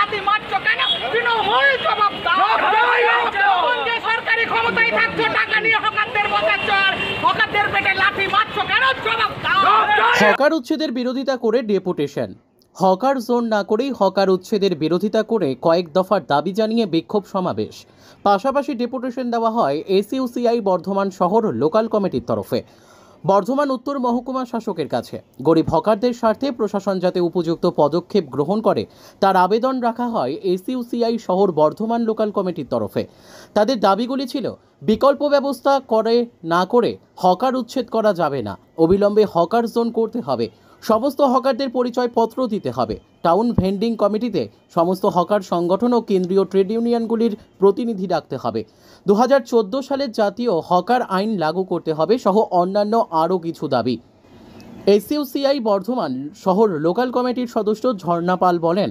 লাথি মারছো কেন? তৃণমূল জবাব দাও। যখন যে সরকারি ক্ষমতায় থাকছো টাকা নিয়ে হকারদের বসাচ্ছ আর হকারদের পেটে লাথি মারছো কেন? জবাব দাও। হকার উচ্ছেদের বিরোধিতা করে ডেপুটেশন। হকার জোন না করেই হকার উচ্ছেদের বিরোধিতা করে কয়েক দফার দাবি জানিয়ে বিক্ষোভ সমাবেশ। পাশাপাশি ডেপুটেশন দেওয়া হয় এসইউসিআই বর্ধমান শহর লোকাল কমিটির তরফে বর্ধমান উত্তর মহকুমা শাসকের কাছে। গরিব হকারদের স্বার্থে প্রশাসন যাতে উপযুক্ত পদক্ষেপ গ্রহণ করে তার আবেদন রাখা হয় এসইউসিআই শহর বর্ধমান লোকাল কমিটির তরফে। তাদের দাবিগুলি ছিল, বিকল্প ব্যবস্থা না করে হকার উচ্ছেদ করা যাবে না, অবিলম্বে হকার জোন করতে হবে, সমস্ত হকারদের পরিচয়পত্র দিতে হবে, টাউন ভেন্ডিং কমিটিতে সমস্ত হকার সংগঠন ও কেন্দ্রীয় ট্রেড ইউনিয়নগুলির প্রতিনিধি রাখতে হবে, 2014 সালের জাতীয় হকার আইন লাগু করতে হবে সহ অন্যান্য আরও কিছু দাবি। এসইউসিআই বর্ধমান শহর লোকাল কমিটির সদস্য ঝর্ণা পাল বলেন,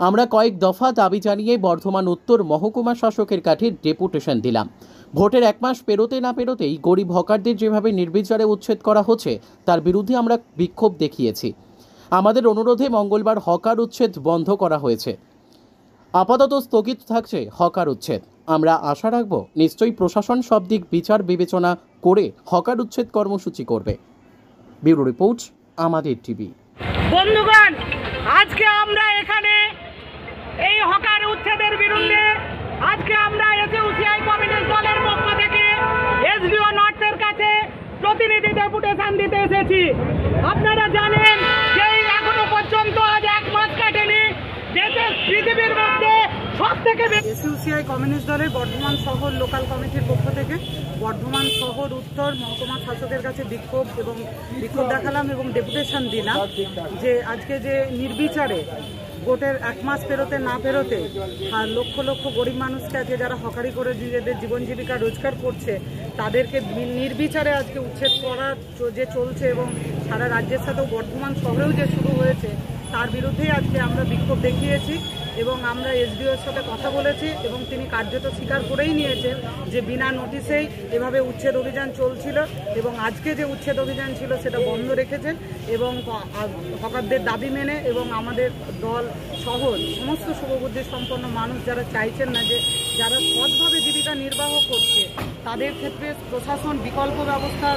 আমরা কয়েক দফা দাবি জানিয়ে বর্ধমান উত্তর মহকুমা শাসকের কাছে ডেপুটেশন দিলাম। ভোটের এক মাস পেরোতে না পেরোতেই গরিব হকারদের যেভাবে নির্বিচারে উচ্ছেদ করা হচ্ছে তার বিরুদ্ধে আমরা বিক্ষোভ দেখিয়েছি। আমাদের অনুরোধে মঙ্গলবার হকার উচ্ছেদ বন্ধ করা হয়েছে। আপাতত স্থগিত থাকছে হকার উচ্ছেদ। আমরা আশা রাখব নিশ্চয়ই প্রশাসন সব দিক বিচার বিবেচনা করে হকার উচ্ছেদ কর্মসূচি করবে। ব্যুরো রিপোর্ট, আমাদের টিভি। বন্ধুগণ, আজকে আমরা এখানে এই হকার উচ্ছেদের বিরুদ্ধে আজকে আমরা এসইউসিআই কমিউনিস্ট দলের পক্ষ থেকে এসডিও নর্থের কাছে প্রতিনিধি ডেপুটেশন দিতে এসেছি। আপনারা জানেন যে এখনো পর্যন্ত আজ এক মাস কাটেনি দেশের পৃথিবীর মধ্যে সবথেকে এসইউসিআই কমিউনিস্ট দলের বর্ধমান শহর লোকাল কমিটির পক্ষ থেকে বর্ধমান শহর উত্তর মহকুমা শাসকের কাছে বিক্ষোভ দেখালাম এবং ডেপুটেশন দিলাম যে আজকে যে নির্বিচারে ভোটের এক মাস পেরোতে না পেরোতে আর লক্ষ লক্ষ গরিব মানুষকে আজকে যারা হকারি করে নিজেদের জীবন জীবিকা রোজগার করছে তাদেরকে নির্বিচারে আজকে উচ্ছেদ করা যে চলছে এবং সারা রাজ্যের সাথেও বর্ধমান শহরেও যে শুরু হয়েছে তার বিরুদ্ধেই আজকে আমরা বিক্ষোভ দেখিয়েছি এবং আমরা এসডিওর সাথে কথা বলেছি এবং তিনি কার্যত স্বীকার করেই নিয়েছেন যে বিনা নোটিশেই এভাবে উচ্ছেদ অভিযান চলছিল এবং আজকে যে উচ্ছেদ অভিযান ছিল সেটা বন্ধ রেখেছেন এবং হকারদের দাবি মেনে এবং আমাদের দল সহ সমস্ত শুভবুদ্ধি সম্পন্ন মানুষ যারা চাইছেন না যে যারা সৎভাবে জীবিকা নির্বাহ করছে তাদের ক্ষেত্রে প্রশাসন বিকল্প ব্যবস্থা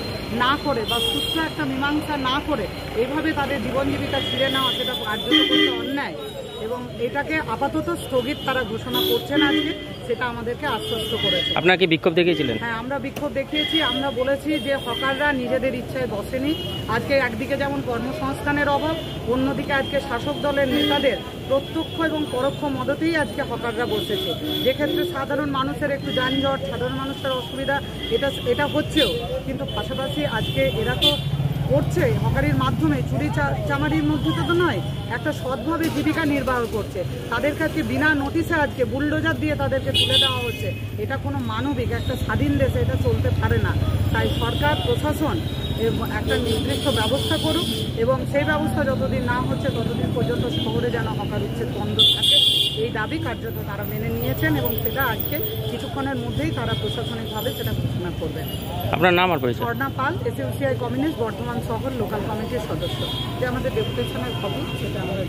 না করে বা সুস্থ একটা মীমাংসা না করে এইভাবে তাদের জীবন জীবিকা ছিঁড়ে নেওয়া সেটা কার্যত করতে অন্যায় এবং এটাকে আপাতত স্থগিত তারা ঘোষণা করছেন আজকে, সেটা আমাদেরকে আশ্বস্ত করেছে। আপনাকে বিক্ষোভ দেখিয়েছিলেন? হ্যাঁ, আমরা বিক্ষোভ দেখিয়েছি। আমরা বলেছি যে হকাররা নিজেদের ইচ্ছায় বসেনি। আজকে একদিকে যেমন কর্মসংস্থানের অভাব, অন্যদিকে আজকে শাসক দলের নেতাদের প্রত্যক্ষ এবং পরোক্ষ মদতেই আজকে হকাররা বসেছে, যেক্ষেত্রে সাধারণ মানুষের একটু যানজট, সাধারণ মানুষের অসুবিধা এটা হচ্ছেও, কিন্তু পাশাপাশি আজকে এরা তো করছে হকারির মাধ্যমে চুরি চামারির মধ্যে তো নয়, একটা সৎভাবে জীবিকা নির্বাহ করছে। তাদের কাছে বিনা নোটিশে আজকে বুলডোজার দিয়ে তাদেরকে তুলে দেওয়া হচ্ছে। এটা কোনো মানবিক একটা স্বাধীন দেশে এটা চলতে পারে না। তাই সরকার প্রশাসন একটা নির্দিষ্ট ব্যবস্থা করুক এবং সেই ব্যবস্থা যতদিন না হচ্ছে ততদিন পর্যন্ত শহরে যেন হকার উচ্ছেদ বন্ধ থাকে, এই দাবি কার্যত তারা মেনে নিয়েছেন এবং সেটা আজকে কিছুক্ষণের মধ্যেই তারা প্রশাসনিকভাবে সেটা ঘোষণা করবেন। আপনার নাম আর পরিচয়? ঝর্ণা পাল, এসইউসিআই কমিউনিস্ট বর্ধমান শহর লোকাল কমিটির সদস্য। যে আমাদের ডেপুটেশনের খবর সেটা আমরা